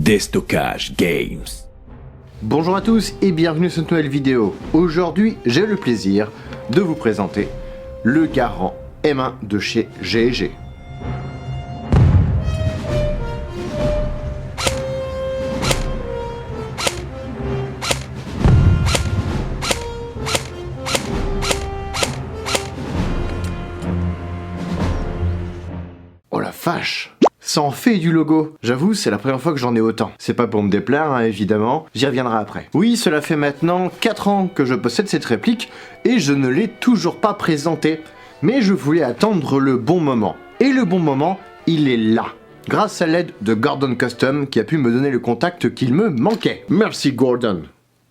Déstockage Games. Bonjour à tous et bienvenue sur cette nouvelle vidéo. Aujourd'hui, j'ai le plaisir de vous présenter le Garand M1 de chez GG. Oh la vache! Ça en fait du logo. J'avoue, c'est la première fois que j'en ai autant. C'est pas pour me déplaire, hein, évidemment, j'y reviendrai après. Oui, cela fait maintenant 4 ans que je possède cette réplique et je ne l'ai toujours pas présentée. Mais je voulais attendre le bon moment. Et le bon moment, il est là. Grâce à l'aide de Gordon Custom qui a pu me donner le contact qu'il me manquait. Merci Gordon.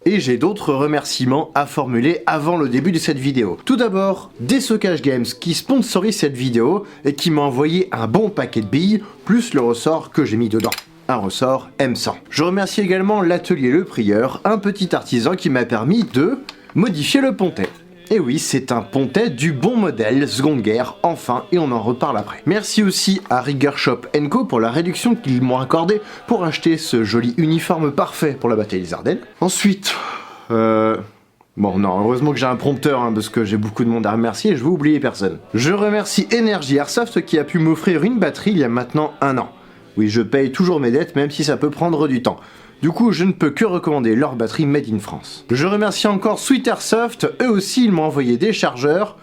Et j'ai d'autres remerciements à formuler avant le début de cette vidéo. Tout d'abord, Déstockage Games qui sponsorise cette vidéo et qui m'a envoyé un bon paquet de billes, plus le ressort que j'ai mis dedans. Un ressort M100. Je remercie également l'atelier Le Prieur, un petit artisan qui m'a permis de modifier le pontet. Et oui, c'est un pontet du bon modèle, seconde guerre, enfin, et on en reparle après. Merci aussi à Rigger Shop & Co pour la réduction qu'ils m'ont accordée pour acheter ce joli uniforme parfait pour la bataille des Ardennes. Ensuite, bon non, heureusement que j'ai un prompteur, hein, parce que j'ai beaucoup de monde à remercier et je vais oublier personne. Je remercie Energy Airsoft qui a pu m'offrir une batterie il y a maintenant 1 an. Oui, je paye toujours mes dettes, même si ça peut prendre du temps. Du coup, je ne peux que recommander leur batterie made in France. Je remercie encore Sweet Airsoft, eux aussi ils m'ont envoyé des chargeurs.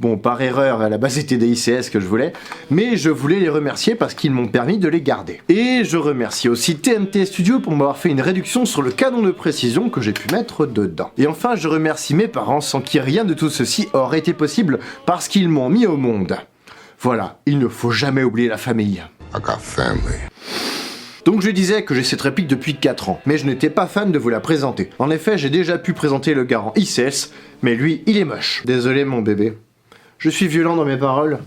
Bon, par erreur, à la base c'était des ICS que je voulais, mais je voulais les remercier parce qu'ils m'ont permis de les garder. Et je remercie aussi TNT Studio pour m'avoir fait une réduction sur le canon de précision que j'ai pu mettre dedans. Et enfin, je remercie mes parents sans qui rien de tout ceci aurait été possible parce qu'ils m'ont mis au monde. Voilà, il ne faut jamais oublier la famille. I got family. Donc je disais que j'ai cette réplique depuis 4 ans, mais je n'étais pas fan de vous la présenter. En effet, j'ai déjà pu présenter le Garand ICS, mais lui, il est moche. Désolé mon bébé. Je suis violent dans mes paroles,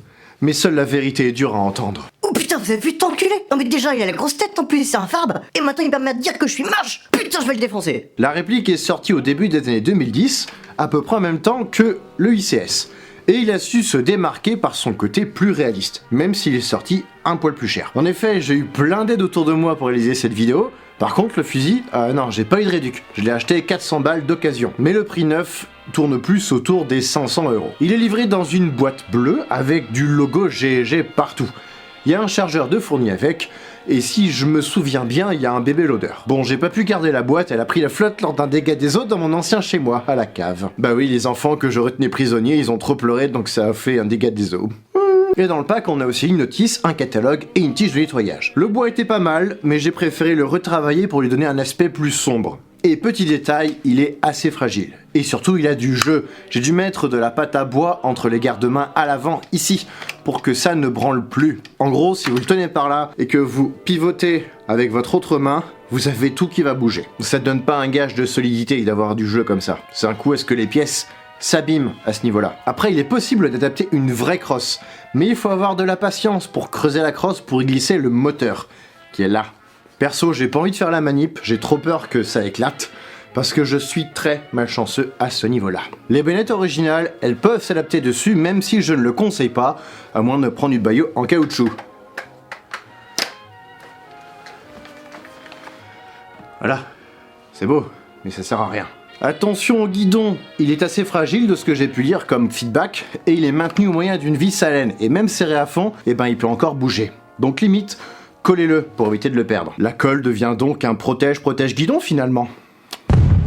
mais seule la vérité est dure à entendre. Oh putain, vous avez vu cet enculé? Non mais déjà, il a la grosse tête, en plus c'est un farbe, et maintenant il va me dire que je suis moche. Putain, je vais le défoncer. La réplique est sortie au début des années 2010, à peu près en même temps que le ICS. Et il a su se démarquer par son côté plus réaliste, même s'il est sorti un poil plus cher. En effet, j'ai eu plein d'aides autour de moi pour réaliser cette vidéo. Par contre, le fusil, non, j'ai pas eu de réduc. Je l'ai acheté 400 balles d'occasion. Mais le prix neuf tourne plus autour des 500 €. Il est livré dans une boîte bleue avec du logo GG partout. Il y a un chargeur de fourni avec, et si je me souviens bien, il y a un bébé loader. Bon, j'ai pas pu garder la boîte, elle a pris la flotte lors d'un dégât des eaux dans mon ancien chez moi, à la cave. Bah oui, les enfants que je retenais prisonniers, ils ont trop pleuré, donc ça a fait un dégât des eaux. Et dans le pack, on a aussi une notice, un catalogue et une tige de nettoyage. Le bois était pas mal, mais j'ai préféré le retravailler pour lui donner un aspect plus sombre. Et petit détail, il est assez fragile. Et surtout, il a du jeu. J'ai dû mettre de la pâte à bois entre les garde-mains à l'avant, ici, pour que ça ne branle plus. En gros, si vous le tenez par là et que vous pivotez avec votre autre main, vous avez tout qui va bouger. Ça ne donne pas un gage de solidité d'avoir du jeu comme ça. C'est un coup à ce que les pièces s'abîment à ce niveau-là. Après, il est possible d'adapter une vraie crosse, mais il faut avoir de la patience pour creuser la crosse pour y glisser le moteur, qui est là. Perso, j'ai pas envie de faire la manip, j'ai trop peur que ça éclate, parce que je suis très malchanceux à ce niveau-là. Les baïonnettes originales, elles peuvent s'adapter dessus, même si je ne le conseille pas, à moins de prendre du baillot en caoutchouc. Voilà, c'est beau, mais ça sert à rien. Attention au guidon, il est assez fragile de ce que j'ai pu lire comme feedback, et il est maintenu au moyen d'une vis à laine, et même serré à fond, et ben il peut encore bouger. Donc limite, collez-le pour éviter de le perdre. La colle devient donc un protège-guidon finalement.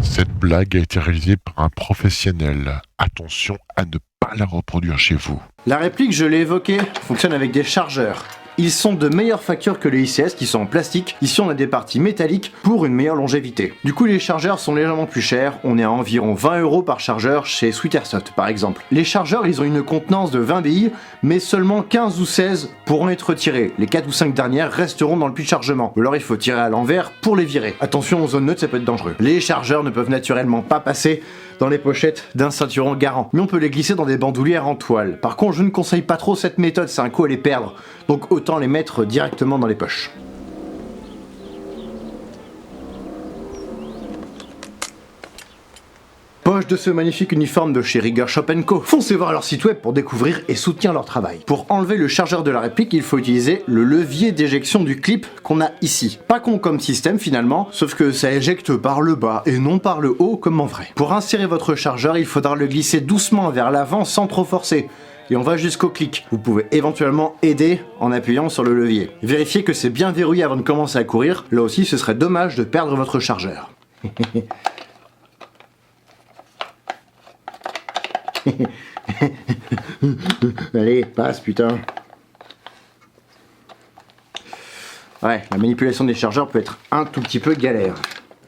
Cette blague a été réalisée par un professionnel. Attention à ne pas la reproduire chez vous. La réplique, je l'ai évoquée, fonctionne avec des chargeurs. Ils sont de meilleure facture que les ICS qui sont en plastique. Ici on a des parties métalliques pour une meilleure longévité. Du coup les chargeurs sont légèrement plus chers, on est à environ 20 € par chargeur chez Sweet Airsoft par exemple. Les chargeurs ils ont une contenance de 20 billes, mais seulement 15 ou 16 pourront être tirées. Les 4 ou 5 dernières resteront dans le puits de chargement. Ou alors il faut tirer à l'envers pour les virer. Attention aux zones neutres, ça peut être dangereux. Les chargeurs ne peuvent naturellement pas passer dans les pochettes d'un ceinturon Garand, mais on peut les glisser dans des bandoulières en toile. Par contre je ne conseille pas trop cette méthode, c'est un coup à les perdre, donc autant les mettre directement dans les poches. Poche dommage de ce magnifique uniforme de chez Rigueur Shop & Co. Foncez voir leur site web pour découvrir et soutenir leur travail. Pour enlever le chargeur de la réplique, il faut utiliser le levier d'éjection du clip qu'on a ici. Pas con comme système finalement, sauf que ça éjecte par le bas et non par le haut comme en vrai. Pour insérer votre chargeur, il faudra le glisser doucement vers l'avant sans trop forcer. Et on va jusqu'au clic. Vous pouvez éventuellement aider en appuyant sur le levier. Vérifiez que c'est bien verrouillé avant de commencer à courir. Là aussi, ce serait dommage de perdre votre chargeur. Allez, passe putain. Ouais, la manipulation des chargeurs peut être un tout petit peu galère.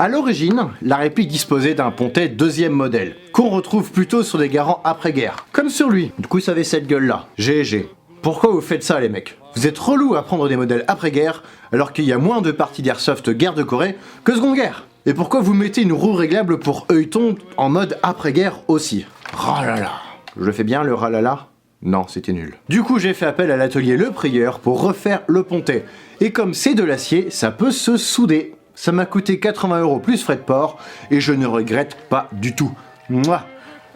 A l'origine, la réplique disposait d'un pontet deuxième modèle, qu'on retrouve plutôt sur des garants après-guerre, comme sur lui. Du coup, ça avait cette gueule-là. GG. Pourquoi vous faites ça, les mecs? Vous êtes relous à prendre des modèles après-guerre, alors qu'il y a moins de parties d'airsoft guerre de Corée que seconde guerre. Et pourquoi vous mettez une roue réglable pour œilleton en mode après-guerre aussi? Ralala. Je fais bien le ralala? Non, c'était nul. Du coup, j'ai fait appel à l'atelier Le Prieur pour refaire le pontet. Et comme c'est de l'acier, ça peut se souder. Ça m'a coûté 80 € plus frais de port, et je ne regrette pas du tout. Mouah.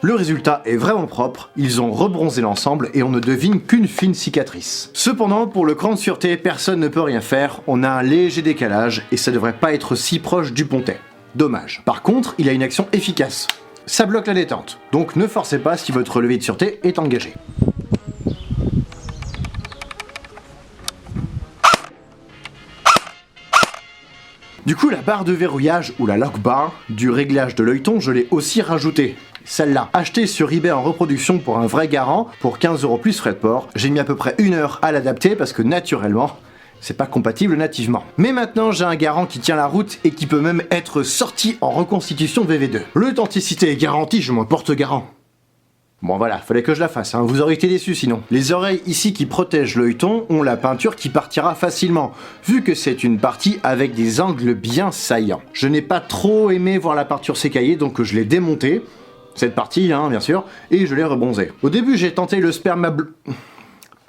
Le résultat est vraiment propre, ils ont rebronzé l'ensemble et on ne devine qu'une fine cicatrice. Cependant, pour le cran de sûreté, personne ne peut rien faire, on a un léger décalage et ça devrait pas être si proche du pontet. Dommage. Par contre, il a une action efficace. Ça bloque la détente, donc ne forcez pas si votre levier de sûreté est engagé. Du coup, la barre de verrouillage ou la lock bar du réglage de l'œilleton, je l'ai aussi rajoutée. Celle-là, achetée sur eBay en reproduction pour un vrai garant, pour 15 € plus frais de port. J'ai mis à peu près 1 heure à l'adapter parce que naturellement, c'est pas compatible nativement. Mais maintenant, j'ai un garant qui tient la route et qui peut même être sorti en reconstitution VV2. L'authenticité est garantie, je m'en porte garant. Bon voilà, fallait que je la fasse, hein. Vous auriez été déçus sinon. Les oreilles ici qui protègent l'œilleton ont la peinture qui partira facilement, vu que c'est une partie avec des angles bien saillants. Je n'ai pas trop aimé voir la peinture s'écailler, donc je l'ai démontée, cette partie, hein, bien sûr, et je l'ai rebronzée. Au début j'ai tenté le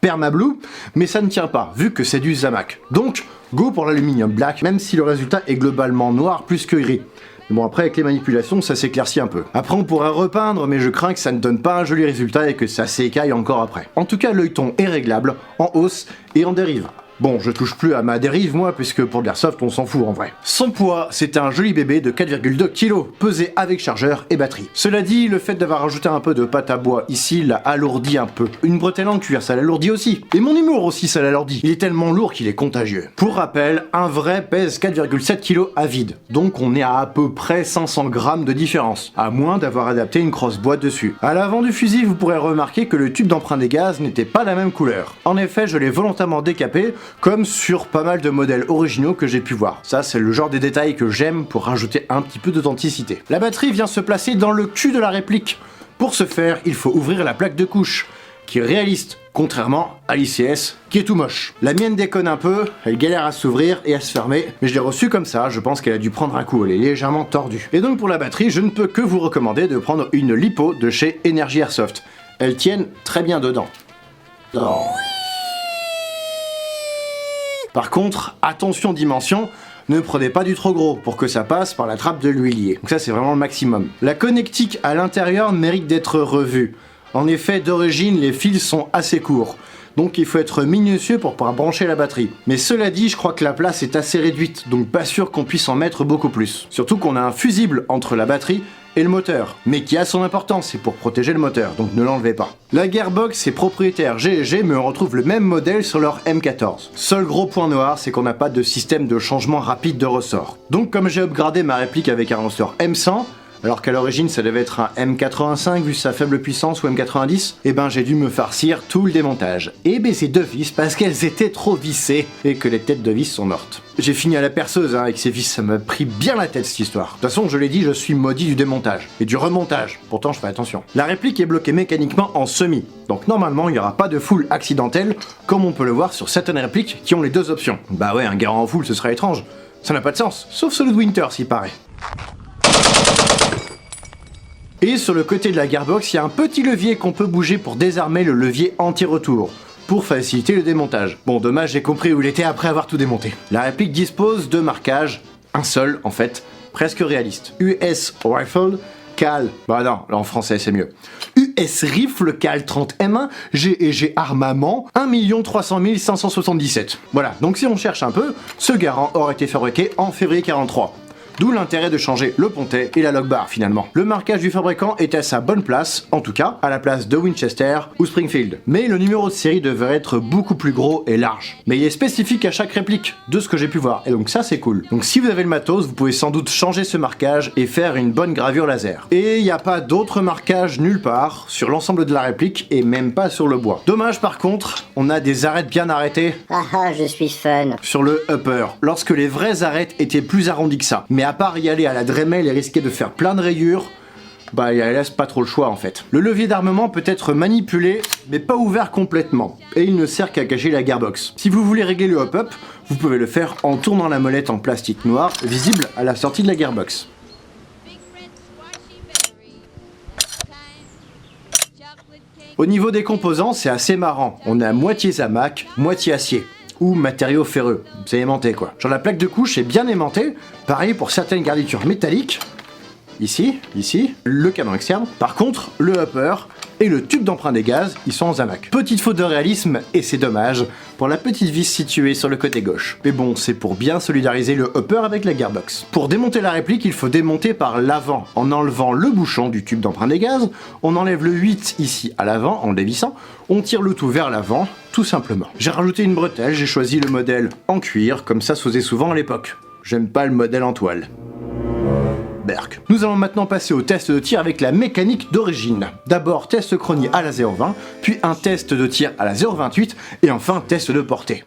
Permablue, mais ça ne tient pas, vu que c'est du Zamac. Donc, go pour l'aluminium black, même si le résultat est globalement noir plus que gris. Bon, après, avec les manipulations, ça s'éclaircit un peu. Après, on pourrait repeindre, mais je crains que ça ne donne pas un joli résultat et que ça s'écaille encore après. En tout cas, l'œilleton est réglable, en hausse et en dérive. Bon, je touche plus à ma dérive, moi, puisque pour de l'airsoft, on s'en fout en vrai. Son poids, c'est un joli bébé de 4,2 kg, pesé avec chargeur et batterie. Cela dit, le fait d'avoir rajouté un peu de pâte à bois ici l'a alourdi un peu. Une bretelle en cuir, ça l'alourdit aussi. Et mon humour aussi, ça l'alourdit. Il est tellement lourd qu'il est contagieux. Pour rappel, un vrai pèse 4,7 kg à vide. Donc on est à peu près 500 grammes de différence, à moins d'avoir adapté une crosse-boîte dessus. À l'avant du fusil, vous pourrez remarquer que le tube d'emprunt des gaz n'était pas la même couleur. En effet, je l'ai volontairement décapé, comme sur pas mal de modèles originaux que j'ai pu voir. Ça, c'est le genre de détails que j'aime pour rajouter un petit peu d'authenticité. La batterie vient se placer dans le cul de la réplique. Pour ce faire, il faut ouvrir la plaque de couche, qui est réaliste, contrairement à l'ICS, qui est tout moche. La mienne déconne un peu, elle galère à s'ouvrir et à se fermer, mais je l'ai reçue comme ça, je pense qu'elle a dû prendre un coup, elle est légèrement tordue. Et donc pour la batterie, je ne peux que vous recommander de prendre une LiPo de chez Energy Airsoft. Elles tiennent très bien dedans. Oh. Par contre, attention dimension, ne prenez pas du trop gros pour que ça passe par la trappe de l'huilier. Donc ça c'est vraiment le maximum. La connectique à l'intérieur mérite d'être revue. En effet, d'origine, les fils sont assez courts. Donc il faut être minutieux pour pouvoir brancher la batterie. Mais cela dit, je crois que la place est assez réduite, donc pas sûr qu'on puisse en mettre beaucoup plus. Surtout qu'on a un fusible entre la batterie et le moteur, mais qui a son importance, c'est pour protéger le moteur, donc ne l'enlevez pas. La Gearbox est propriétaire GEG, mais on retrouve le même modèle sur leur M14. Seul gros point noir, c'est qu'on n'a pas de système de changement rapide de ressort. Donc comme j'ai upgradé ma réplique avec un ressort M100, alors qu'à l'origine ça devait être un M85 vu sa faible puissance ou M90, et ben j'ai dû me farcir tout le démontage. Et baiser deux vis parce qu'elles étaient trop vissées et que les têtes de vis sont mortes. J'ai fini à la perceuse avec ces vis, ça m'a pris bien la tête cette histoire. De toute façon, je l'ai dit, je suis maudit du démontage et du remontage, pourtant je fais attention. La réplique est bloquée mécaniquement en semi, donc normalement il n'y aura pas de full accidentel comme on peut le voir sur certaines répliques qui ont les deux options. Bah ouais, un garant en full ce serait étrange, ça n'a pas de sens, sauf celui de Winter s'il paraît. Et sur le côté de la Gearbox, il y a un petit levier qu'on peut bouger pour désarmer le levier anti-retour, pour faciliter le démontage. Bon, dommage, j'ai compris où il était après avoir tout démonté. La réplique dispose de marquages, un seul en fait, presque réaliste. US Rifle Cal. Bah non, là en français c'est mieux. US Rifle Cal 30 M1 G&G Armament 1 300 577. Voilà, donc si on cherche un peu, ce Garand aurait été fabriqué en février 43. D'où l'intérêt de changer le pontet et la logbar finalement. Le marquage du fabricant était à sa bonne place, en tout cas à la place de Winchester ou Springfield. Mais le numéro de série devrait être beaucoup plus gros et large. Mais il est spécifique à chaque réplique, de ce que j'ai pu voir, et donc ça c'est cool. Donc si vous avez le matos, vous pouvez sans doute changer ce marquage et faire une bonne gravure laser. Et il n'y a pas d'autre marquage nulle part sur l'ensemble de la réplique et même pas sur le bois. Dommage par contre, on a des arêtes bien arrêtées. Ah, je suis fun. Sur le upper, lorsque les vraies arêtes étaient plus arrondies que ça. Mais à part y aller à la Dremel et risquer de faire plein de rayures, bah il laisse pas trop le choix en fait. Le levier d'armement peut être manipulé, mais pas ouvert complètement, et il ne sert qu'à cacher la gearbox. Si vous voulez régler le hop-up, vous pouvez le faire en tournant la molette en plastique noir, visible à la sortie de la gearbox. Au niveau des composants, c'est assez marrant. On a moitié zamac, moitié acier. Ou matériaux ferreux, c'est aimanté quoi. Genre la plaque de couche est bien aimantée, pareil pour certaines garnitures métalliques, ici, le canon externe. Par contre, le hopper et le tube d'emprunt des gaz, ils sont en zamac. Petite faute de réalisme, et c'est dommage, pour la petite vis située sur le côté gauche. Mais bon, c'est pour bien solidariser le hopper avec la gearbox. Pour démonter la réplique, il faut démonter par l'avant, en enlevant le bouchon du tube d'emprunt des gaz, on enlève le 8 ici à l'avant, en le dévissant, on tire le tout vers l'avant, tout simplement. J'ai rajouté une bretelle, j'ai choisi le modèle en cuir, comme ça se faisait souvent à l'époque. J'aime pas le modèle en toile. Berk. Nous allons maintenant passer au test de tir avec la mécanique d'origine. D'abord test chronie à la 0,20, puis un test de tir à la 0,28, et enfin test de portée.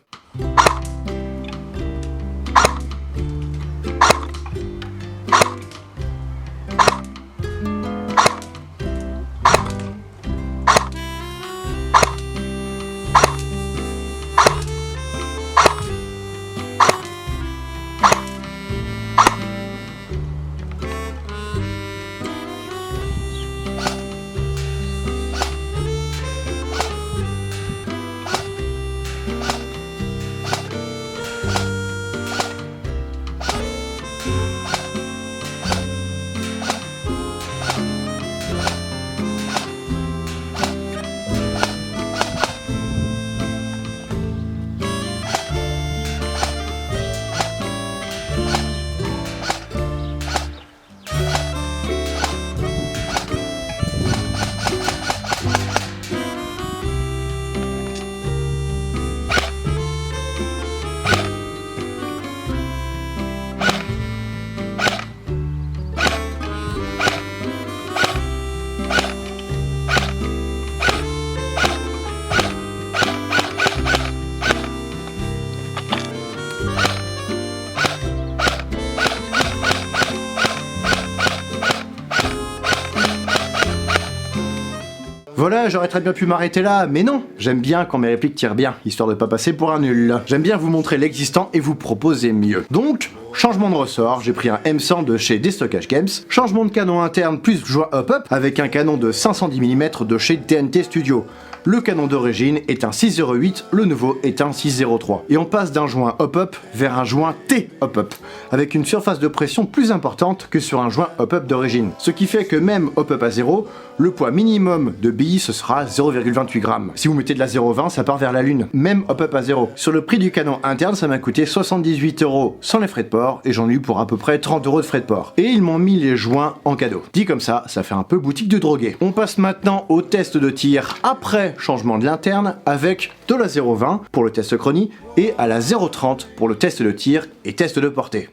Voilà, j'aurais très bien pu m'arrêter là, mais non. J'aime bien quand mes répliques tirent bien, histoire de pas passer pour un nul. J'aime bien vous montrer l'existant et vous proposer mieux. Donc, changement de ressort, j'ai pris un M100 de chez Destockage Games, changement de canon interne plus joint hop-up avec un canon de 510 mm de chez TNT Studio. Le canon d'origine est un 608, le nouveau est un 603. Et on passe d'un joint hop-up vers un joint T-hop-up, avec une surface de pression plus importante que sur un joint hop-up d'origine. Ce qui fait que même hop-up à 0, le poids minimum de billes ce sera 0,28 g. Si vous mettez de la 0,20, ça part vers la lune, même hop-up à 0. Sur le prix du canon interne, ça m'a coûté 78 € sans les frais de port, et j'en ai eu pour à peu près 30 € de frais de port. Et ils m'ont mis les joints en cadeau. Dit comme ça fait un peu boutique de drogué. On passe maintenant au test de tir après changement de l'interne avec de la 0,20 pour le test chronie et à la 0,30 pour le test de tir et test de portée.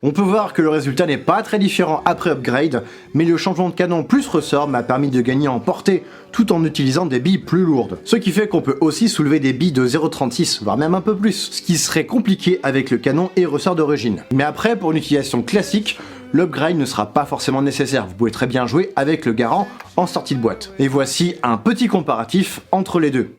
On peut voir que le résultat n'est pas très différent après upgrade, mais le changement de canon plus ressort m'a permis de gagner en portée tout en utilisant des billes plus lourdes. Ce qui fait qu'on peut aussi soulever des billes de 0,36, voire même un peu plus, ce qui serait compliqué avec le canon et ressort d'origine. Mais après, pour une utilisation classique, l'upgrade ne sera pas forcément nécessaire, vous pouvez très bien jouer avec le Garand en sortie de boîte. Et voici un petit comparatif entre les deux.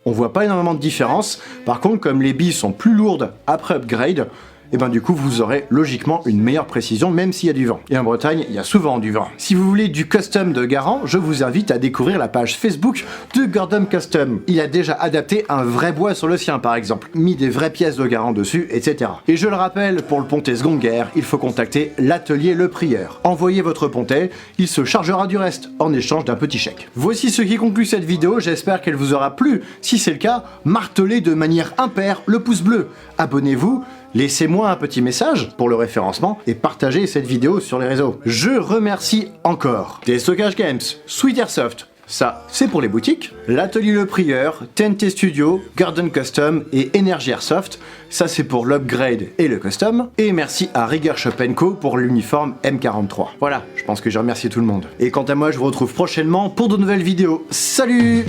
On voit pas énormément de différence, par contre comme les billes sont plus lourdes après upgrade, et ben du coup vous aurez logiquement une meilleure précision même s'il y a du vent. Et en Bretagne, il y a souvent du vent. Si vous voulez du custom de Garand, je vous invite à découvrir la page Facebook de Gordon Custom. Il a déjà adapté un vrai bois sur le sien par exemple, mis des vraies pièces de Garand dessus, etc. Et je le rappelle, pour le pontet seconde guerre, il faut contacter l'atelier Le Prieur. Envoyez votre pontet, il se chargera du reste, en échange d'un petit chèque. Voici ce qui conclut cette vidéo, j'espère qu'elle vous aura plu. Si c'est le cas, martelez de manière impaire le pouce bleu. Abonnez-vous, laissez-moi un petit message pour le référencement et partagez cette vidéo sur les réseaux. Je remercie encore Destockage Games, Sweet Airsoft, ça c'est pour les boutiques, l'atelier Le Prieur, TNT Studio, Gordon Custom et Energy Airsoft, ça c'est pour l'upgrade et le custom, et merci à Rigueur Shop & Co pour l'uniforme M43. Voilà, je pense que j'ai remercié tout le monde. Et quant à moi, je vous retrouve prochainement pour de nouvelles vidéos. Salut!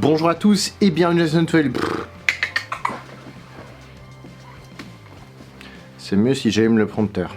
Bonjour à tous et bienvenue dans cette nouvelle... C'est mieux si j'aime le prompteur.